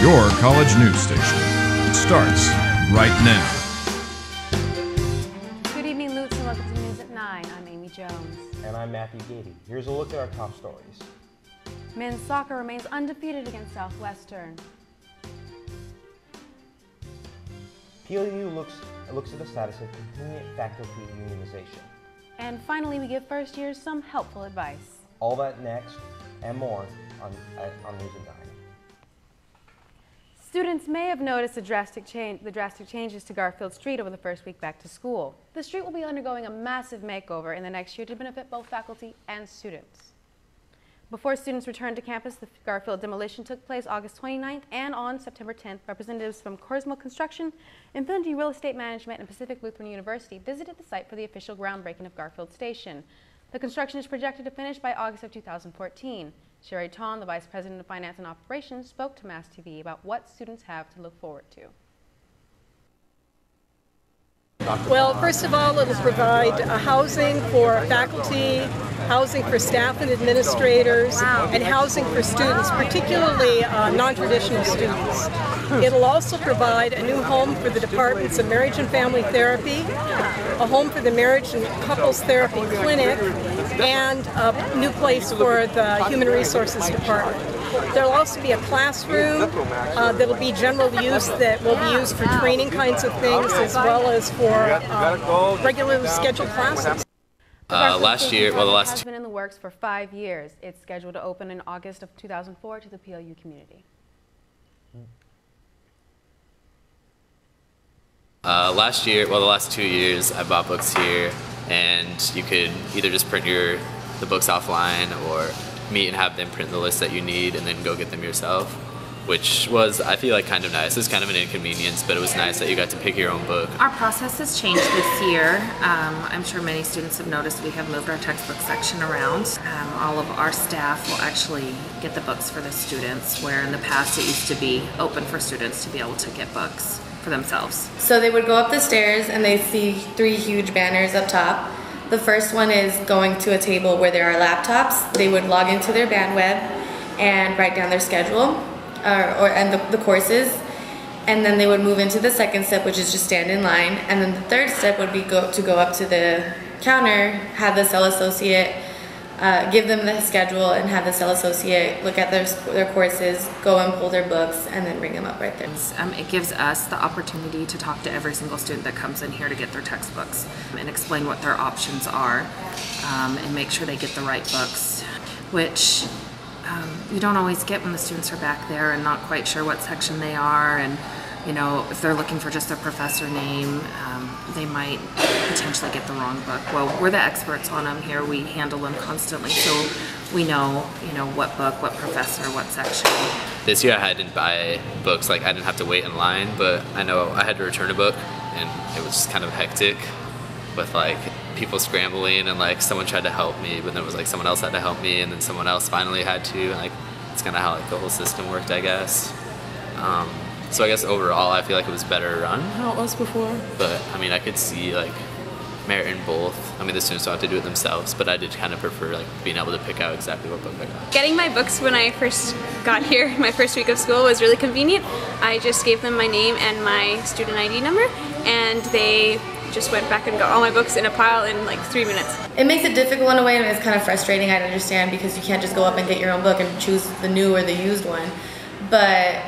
Your college news station starts right now. Good evening, Lutz, and welcome to News at 9. I'm Amy Jones. And I'm Matthew Gady. Here's a look at our top stories. Men's soccer remains undefeated against Southwestern. PLU looks at the status of continuing faculty unionization. And finally, we give first years some helpful advice. All that next and more on News at 9. Students may have noticed the drastic changes to Garfield Street over the first week back to school. The street will be undergoing a massive makeover in the next year to benefit both faculty and students. Before students returned to campus, the Garfield demolition took place August 29th, and on September 10th, representatives from Corsmo Construction, Infinity Real Estate Management, and Pacific Lutheran University visited the site for the official groundbreaking of Garfield Station. The construction is projected to finish by August of 2014. Sherry Ton, the Vice President of Finance and Operations, spoke to Mass TV about what students have to look forward to. Well, first of all, it will provide housing for faculty, housing for staff and administrators, and housing for students, particularly non-traditional students. It'll also provide a new home for the departments of Marriage and Family Therapy, a home for the Marriage and Couples Therapy Clinic, and a new place for the Human Resources Department. There'll also be a classroom that'll be general use that will be used for training kinds of things as well as for regularly scheduled classes. Last year, the last has been in the works for 5 years. It's scheduled to open in August of 2004 to the PLU community. Last year, the last 2 years, I bought books here, and you could either just print the books offline or meet and have them print the list that you need and then go get them yourself, which was, I feel like, kind of nice. It's kind of an inconvenience, but it was nice that you got to pick your own book. Our process has changed this year. I'm sure many students have noticed we have moved our textbook section around. All of our staff will actually get the books for the students, where in the past it used to be open for students to be able to get books for themselves. So they would go up the stairs and they see 3 huge banners up top. The first one is going to a table where there are laptops. They would log into their BandWeb and write down their schedule and the courses. And then they would move into the second step, which is just stand in line. And then the third step would be to go up to the counter, have the cell associate give them the schedule, and have the cell associate look at their courses, go and pull their books, and then bring them up right there. It gives us the opportunity to talk to every single student that comes in here to get their textbooks and explain what their options are and make sure they get the right books, which you don't always get when the students are back there and not quite sure what section they are, and if they're looking for just a professor name, they might potentially get the wrong book. Well, we're the experts on them here. We handle them constantly, so we know, what book, what professor, what section. This year I didn't buy books, I didn't have to wait in line, but I know I had to return a book, and it was kind of hectic with people scrambling, and someone tried to help me, but then it was someone else had to help me, and then someone else finally had to, and it's kind of how the whole system worked, I guess. So I guess overall I feel like it was better run how it was before, but I could see merit in both. The students don't have to do it themselves, but I did kind of prefer being able to pick out exactly what book I got. Getting my books when I first got here, my first week of school, was really convenient. I just gave them my name and my student ID number, and they just went back and got all my books in a pile in 3 minutes. It makes it difficult in a way, and it's kind of frustrating, I understand, because you can't just go up and get your own book and choose the new or the used one. But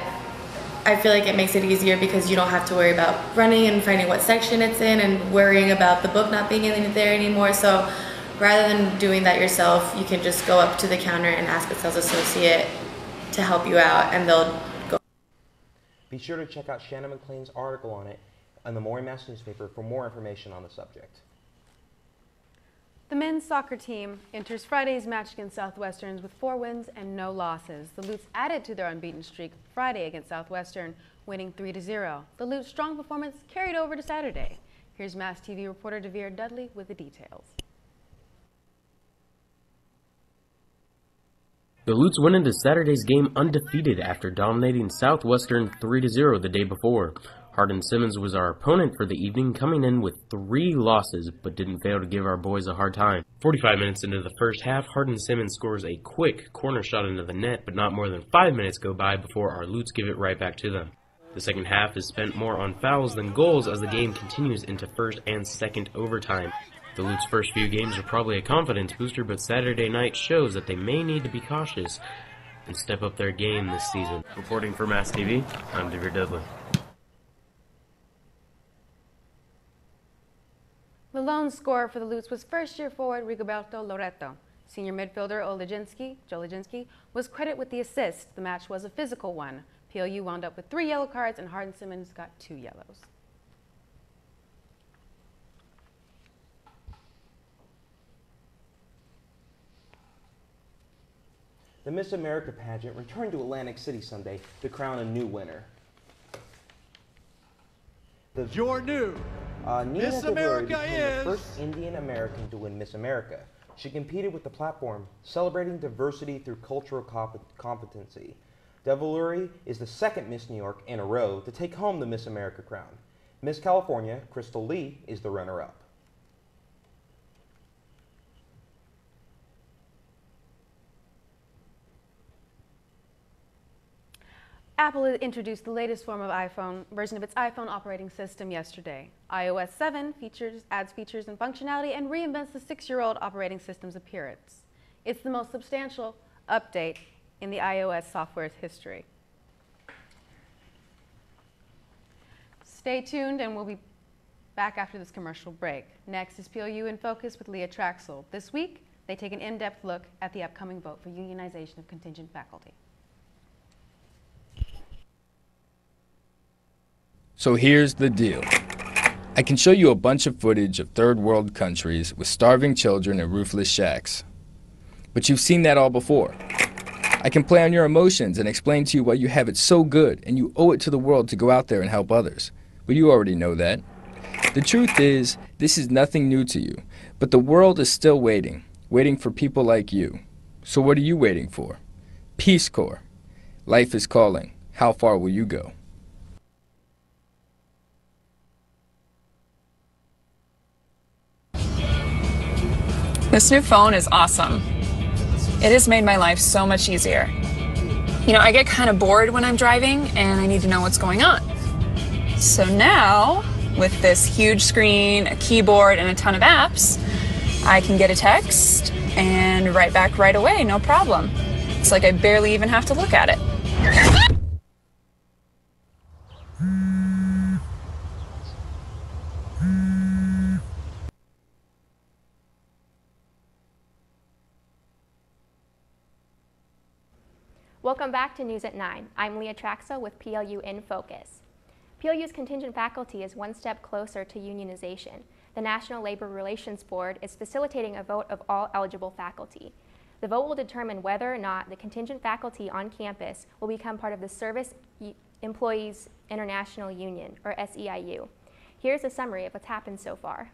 I feel like it makes it easier because you don't have to worry about running and finding what section it's in and worrying about the book not being in there anymore. So rather than doing that yourself, you can just go up to the counter and ask a sales associate to help you out, and they'll go. Be sure to check out Shannon McLean's article on it in the Maury Mass newspaper for more information on the subject. The men's soccer team enters Friday's match against Southwestern with 4 wins and no losses. The Lutes added to their unbeaten streak Friday against Southwestern, winning 3-0. The Lutes' strong performance carried over to Saturday. Here's Mass TV reporter Devere Dudley with the details. The Lutes went into Saturday's game undefeated after dominating Southwestern 3-0 the day before. Hardin-Simmons was our opponent for the evening, coming in with 3 losses, but didn't fail to give our boys a hard time. 45 minutes into the first half, Hardin-Simmons scores a quick corner shot into the net, but not more than 5 minutes go by before our Lutes give it right back to them. The second half is spent more on fouls than goals as the game continues into first and second overtime. The Lutes' first few games are probably a confidence booster, but Saturday night shows that they may need to be cautious and step up their game this season. Reporting for Mass TV, I'm Devere Dudley. The lone scorer for the Lutes was first-year forward Rigoberto Loreto. Senior midfielder Joe Leginski was credited with the assist. The match was a physical one. PLU wound up with 3 yellow cards and Hardin-Simmons got 2 yellows. The Miss America pageant returned to Atlantic City Sunday to crown a new winner. Your new Miss America is the first Indian American to win Miss America. She competed with the platform Celebrating Diversity Through Cultural Competency. DeValuri is the second Miss New York in a row to take home the Miss America crown. Miss California, Crystal Lee, is the runner-up. Apple introduced the latest version of its iPhone operating system yesterday. iOS 7 adds features and functionality and reinvents the 6-year-old operating system's appearance. It's the most substantial update in the iOS software's history. Stay tuned and we'll be back after this commercial break. Next is PLU in Focus with Leah Traxel. This week, they take an in-depth look at the upcoming vote for unionization of contingent faculty. So here's the deal. I can show you a bunch of footage of third world countries with starving children and roofless shacks. But you've seen that all before. I can play on your emotions and explain to you why you have it so good and you owe it to the world to go out there and help others. But you already know that. The truth is, this is nothing new to you. But the world is still waiting for people like you. So what are you waiting for? Peace Corps. Life is calling. How far will you go? This new phone is awesome. It has made my life so much easier. You know, I get kind of bored when I'm driving and I need to know what's going on. So now, with this huge screen, a keyboard, and a ton of apps, I can get a text and write back right away, no problem. It's like I barely even have to look at it. Welcome back to News at 9. I'm Leah Traxel with PLU in Focus. PLU's contingent faculty is one step closer to unionization. The National Labor Relations Board is facilitating a vote of all eligible faculty. The vote will determine whether or not the contingent faculty on campus will become part of the Service Employees International Union, or SEIU. Here's a summary of what's happened so far.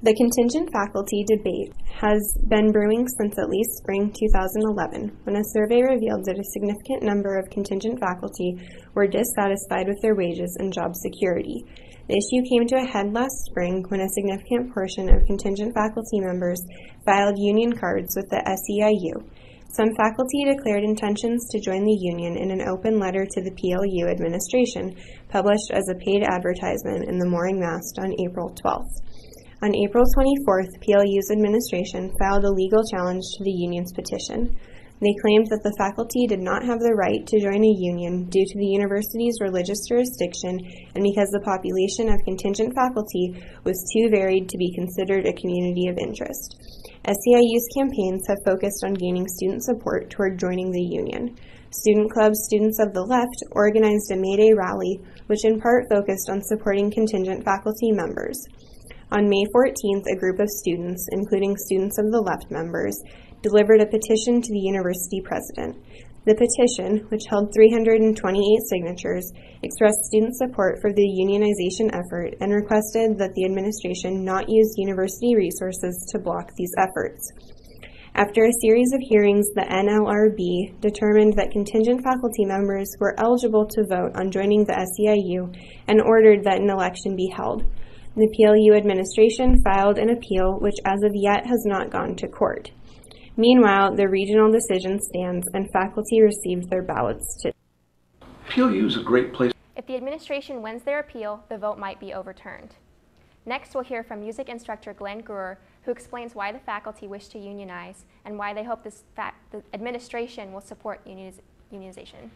The contingent faculty debate has been brewing since at least spring 2011, when a survey revealed that a significant number of contingent faculty were dissatisfied with their wages and job security. The issue came to a head last spring when a significant portion of contingent faculty members filed union cards with the SEIU. Some faculty declared intentions to join the union in an open letter to the PLU administration, published as a paid advertisement in the Morning Mast on April 12th. On April 24th, PLU's administration filed a legal challenge to the union's petition. They claimed that the faculty did not have the right to join a union due to the university's religious jurisdiction and because the population of contingent faculty was too varied to be considered a community of interest. SEIU's campaigns have focused on gaining student support toward joining the union. Student Club Students of the Left organized a May Day rally, which in part focused on supporting contingent faculty members. On May 14th, a group of students, including Students of the Left members, delivered a petition to the university president. The petition, which held 328 signatures, expressed student support for the unionization effort and requested that the administration not use university resources to block these efforts. After a series of hearings, the NLRB determined that contingent faculty members were eligible to vote on joining the SEIU and ordered that an election be held. The PLU administration filed an appeal, which as of yet has not gone to court. Meanwhile, the regional decision stands and faculty received their ballots today. PLU is a great place. If the administration wins their appeal, the vote might be overturned. Next, we'll hear from music instructor Glenn Gruer, who explains why the faculty wish to unionize and why they hope the administration will support unionization.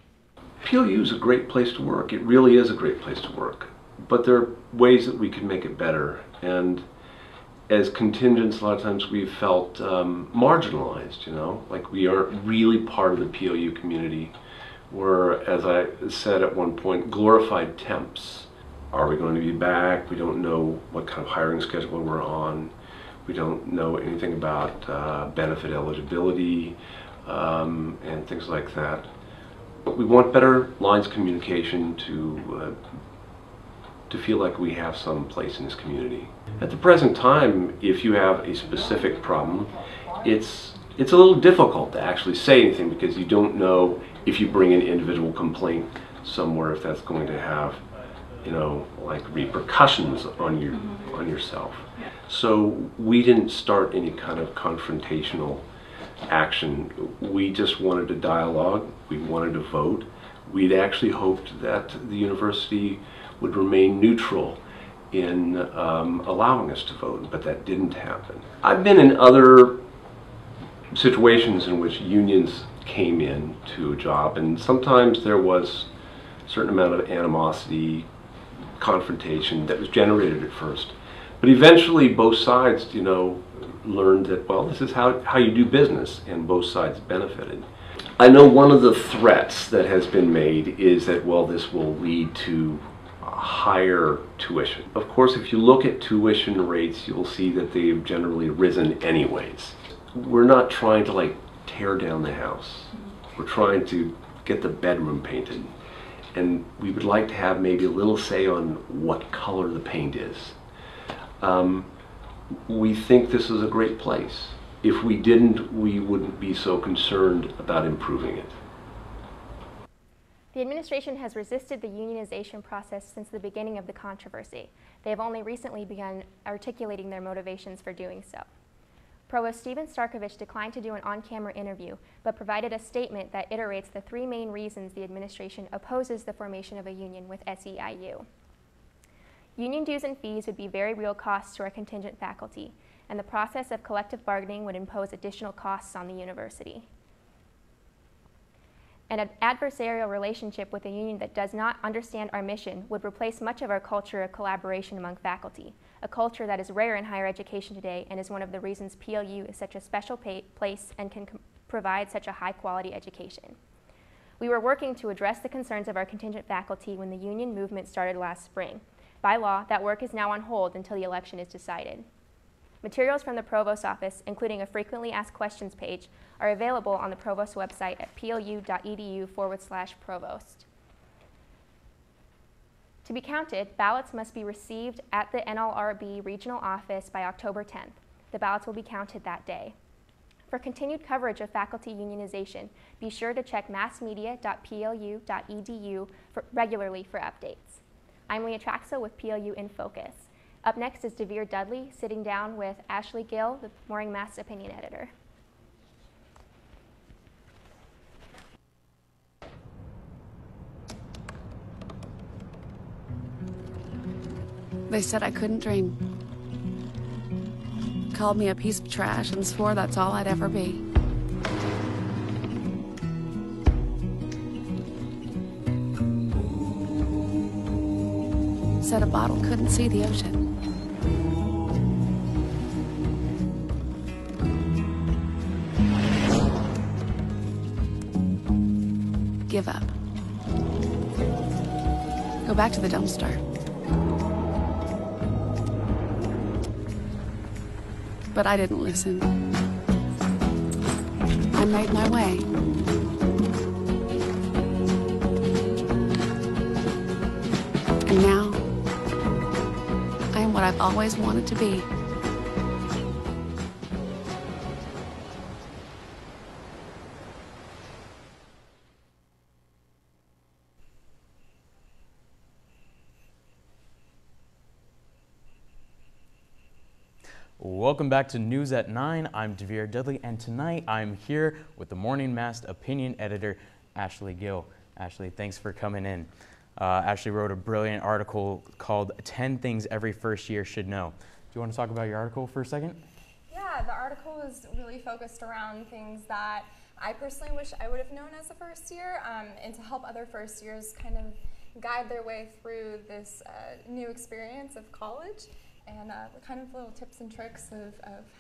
PLU is a great place to work. It really is a great place to work. But there are ways that we can make it better. And as contingents, a lot of times we've felt marginalized, you know, like we aren't really part of the PLU community. We're, as I said at one point, glorified temps. Are we going to be back? We don't know what kind of hiring schedule we're on. We don't know anything about benefit eligibility and things like that. But we want better lines of communication to feel like we have some place in this community. At the present time, if you have a specific problem, it's a little difficult to actually say anything because you don't know if you bring an individual complaint somewhere if that's going to have, you know, like repercussions on yourself. So we didn't start any kind of confrontational action. We just wanted a dialogue. We wanted to vote. We'd actually hoped that the university would remain neutral in allowing us to vote, but that didn't happen. I've been in other situations in which unions came in to a job, and sometimes there was a certain amount of animosity, confrontation that was generated at first. But eventually both sides, you know, learned that, well, this is how you do business, and both sides benefited. I know one of the threats that has been made is that, well, this will lead to higher tuition. Of course, if you look at tuition rates, you'll see that they've generally risen anyways. We're not trying to like tear down the house. We're trying to get the bedroom painted. And we would like to have maybe a little say on what color the paint is. We think this is a great place. If we didn't, we wouldn't be so concerned about improving it. The administration has resisted the unionization process since the beginning of the controversy. They have only recently begun articulating their motivations for doing so. Provost Steven Starkovich declined to do an on-camera interview, but provided a statement that iterates the three main reasons the administration opposes the formation of a union with SEIU. Union dues and fees would be very real costs to our contingent faculty, and the process of collective bargaining would impose additional costs on the university. An adversarial relationship with a union that does not understand our mission would replace much of our culture of collaboration among faculty, a culture that is rare in higher education today and is one of the reasons PLU is such a special place and can provide such a high-quality education. We were working to address the concerns of our contingent faculty when the union movement started last spring. By law, that work is now on hold until the election is decided. Materials from the Provost's office, including a frequently asked questions page, are available on the Provost website at plu.edu/provost. To be counted, ballots must be received at the NLRB regional office by October 10th. The ballots will be counted that day. For continued coverage of faculty unionization, be sure to check massmedia.plu.edu regularly for updates. I'm Leah Traxo with PLU in Focus. Up next is Devere Dudley sitting down with Ashley Gill, the Mooring Mass opinion editor. They said I couldn't dream. Called me a piece of trash and swore that's all I'd ever be. Said a bottle couldn't see the ocean. Give up. Go back to the dumpster. But I didn't listen. I made my way. And now, I am what I've always wanted to be. Welcome back to News at 9. I'm Devere Dudley, and tonight I'm here with the Morning Mast opinion editor, Ashley Gill. Ashley, thanks for coming in. Ashley wrote a brilliant article called 10 Things Every First Year Should Know. Do you want to talk about your article for a second? Yeah, the article was really focused around things that I personally wish I would have known as a first year, and to help other first years kind of guide their way through this new experience of college. And kind of little tips and tricks of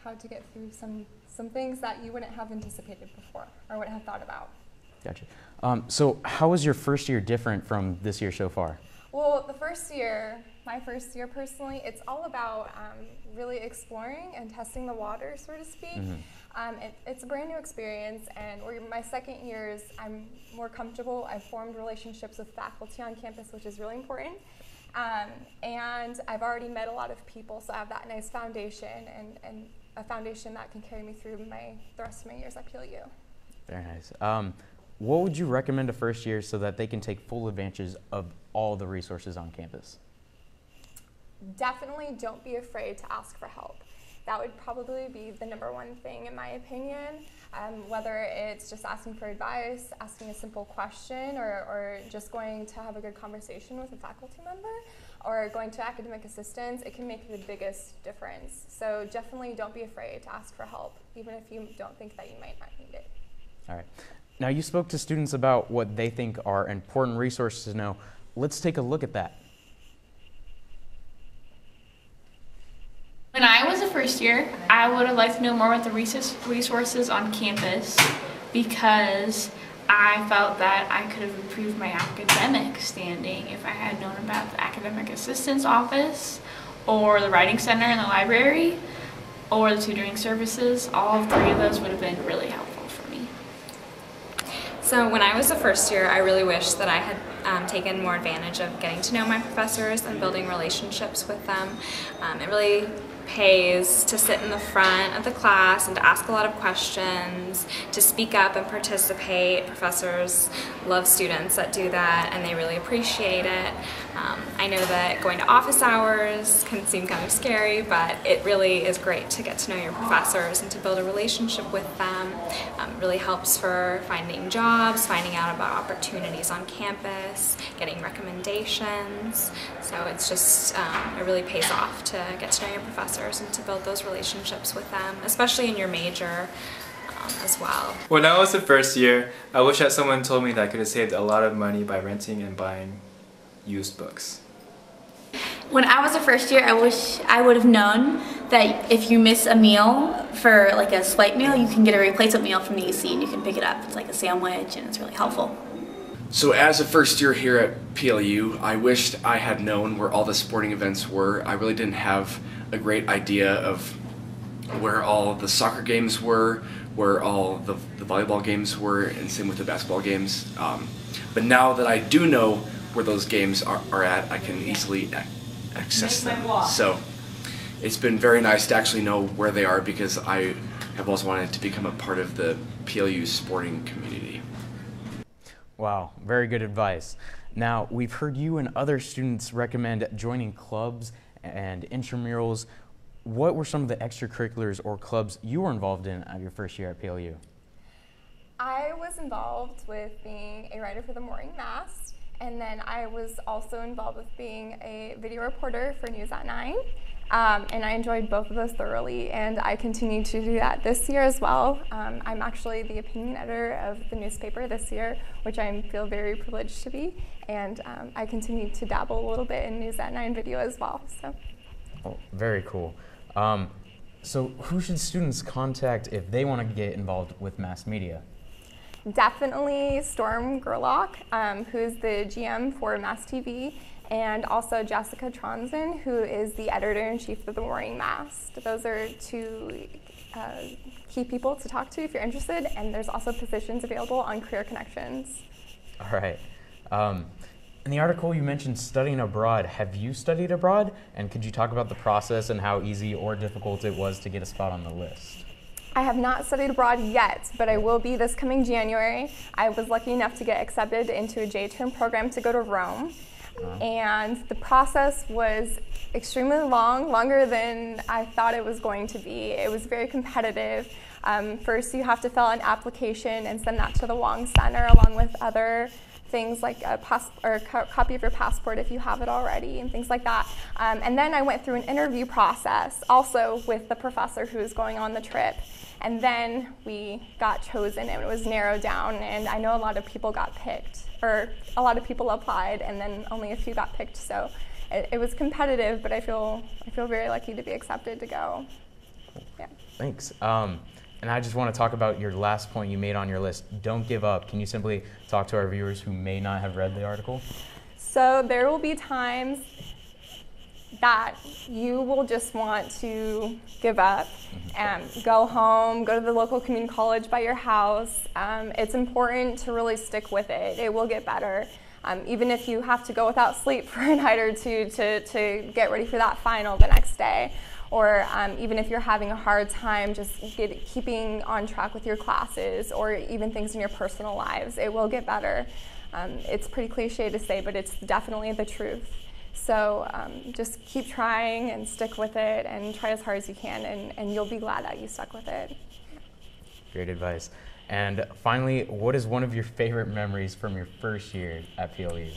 how to get through some things that you wouldn't have anticipated before or wouldn't have thought about. Gotcha. So how was your first year different from this year so far? Well, the first year, my first year personally, it's all about really exploring and testing the water, so to speak. It's a brand new experience, and my second years, I'm more comfortable. I've formed relationships with faculty on campus, which is really important. And I've already met a lot of people, so I have that nice foundation and a foundation that can carry me through the rest of my years at PLU. Very nice. What would you recommend to first years so that they can take full advantage of all the resources on campus? Definitely don't be afraid to ask for help. That would probably be the #1 thing in my opinion, whether it's just asking for advice, asking a simple question, or just going to have a good conversation with a faculty member, or going to academic assistance. It can make the biggest difference. So definitely don't be afraid to ask for help, even if you don't think that you might not need it. All right. Now you spoke to students about what they think are important resources to know. Let's take a look at that. When I was a first year, I would have liked to know more about the resources on campus because I felt that I could have improved my academic standing if I had known about the academic assistance office or the writing center in the library or the tutoring services. All 3 of those would have been really helpful for me. So when I was a first year, I really wish that I had taken more advantage of getting to know my professors and building relationships with them. It really pays to sit in the front of the class and to ask a lot of questions, to speak up and participate. Professors love students that do that, and they really appreciate it. I know that going to office hours can seem kind of scary, but it really is great to get to know your professors and to build a relationship with them. It really helps for finding jobs, finding out about opportunities on campus, getting recommendations. So it's just, it really pays off to get to know your professors and to build those relationships with them, especially in your major as well. When I was the first year, I wish that someone told me that I could have saved a lot of money by renting and buying used books. When I was a first year, I wish I would have known that if you miss a meal for like a slight meal, you can get a replacement meal from the EC and you can pick it up. It's like a sandwich and it's really helpful. So as a first year here at PLU, I wished I had known where all the sporting events were. I really didn't have a great idea of where all the soccer games were, where all the volleyball games were, and same with the basketball games. But now that I do know where those games are at, I can easily access them. So it's been very nice to actually know where they are because I have always wanted to become a part of the PLU sporting community. Wow, very good advice. Now, we've heard you and other students recommend joining clubs and intramurals. What were some of the extracurriculars or clubs you were involved in at your first year at PLU? I was involved with being a writer for the Morning Mast, and then I was also involved with being a video reporter for News at 9. And I enjoyed both of those thoroughly, and I continue to do that this year as well. I'm actually the opinion editor of the newspaper this year, which I feel very privileged to be, and I continue to dabble a little bit in News at 9 video as well. So. Oh, very cool. So who should students contact if they want to get involved with mass media? Definitely Storm Gerlach, who's the GM for Mass TV, and also Jessica Tronson, who is the editor-in-chief of the Morning Mast. Those are 2 key people to talk to if you're interested, and there's also positions available on Career Connections. All right. In the article you mentioned studying abroad. Have you studied abroad? And could you talk about the process and how easy or difficult it was to get a spot on the list? I have not studied abroad yet, but I will be this coming January. I was lucky enough to get accepted into a J-term program to go to Rome. And the process was extremely long, longer than I thought it was going to be. It was very competitive. First, you have to fill out an application and send that to the Wong Center along with other things like a copy of your passport if you have it already and things like that. And then I went through an interview process also with the professor who was going on the trip. And then we got chosen and it was narrowed down, and I know a lot of people got picked, or a lot of people applied and then only a few got picked. So it was competitive, but I feel very lucky to be accepted to go. Yeah. Thanks. And I just want to talk about your last point you made on your list. Don't give up. Can you simply talk to our viewers who may not have read the article? So there will be times that you will just want to give up and go home, go to the local community college by your house. It's important to really stick with it. It will get better. Even if you have to go without sleep for a night or two to get ready for that final the next day. Or even if you're having a hard time just keeping on track with your classes or even things in your personal lives, it will get better. It's pretty cliche to say, but it's definitely the truth. So just keep trying and stick with it and try as hard as you can, and you'll be glad that you stuck with it. Great advice. And finally, what is one of your favorite memories from your first year at PLU?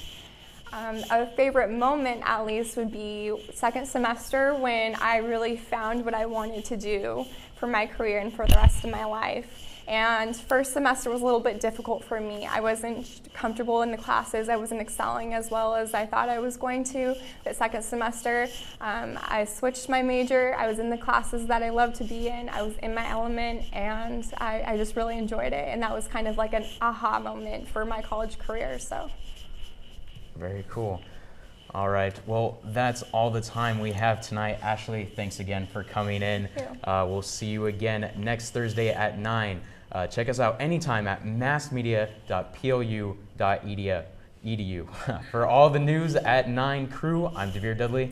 A favorite moment, at least, would be second semester when I really found what I wanted to do for my career and for the rest of my life. And first semester was a little bit difficult for me. I wasn't comfortable in the classes. I wasn't excelling as well as I thought I was going to. But second semester, I switched my major. I was in the classes that I loved to be in. I was in my element, and I just really enjoyed it. And that was kind of like an aha moment for my college career. So. Very cool. All right, well, that's all the time we have tonight. Ashley, thanks again for coming in. We'll see you again next Thursday at 9. Check us out anytime at massmedia.plu.edu. For all the news at 9 crew, I'm Devere Dudley.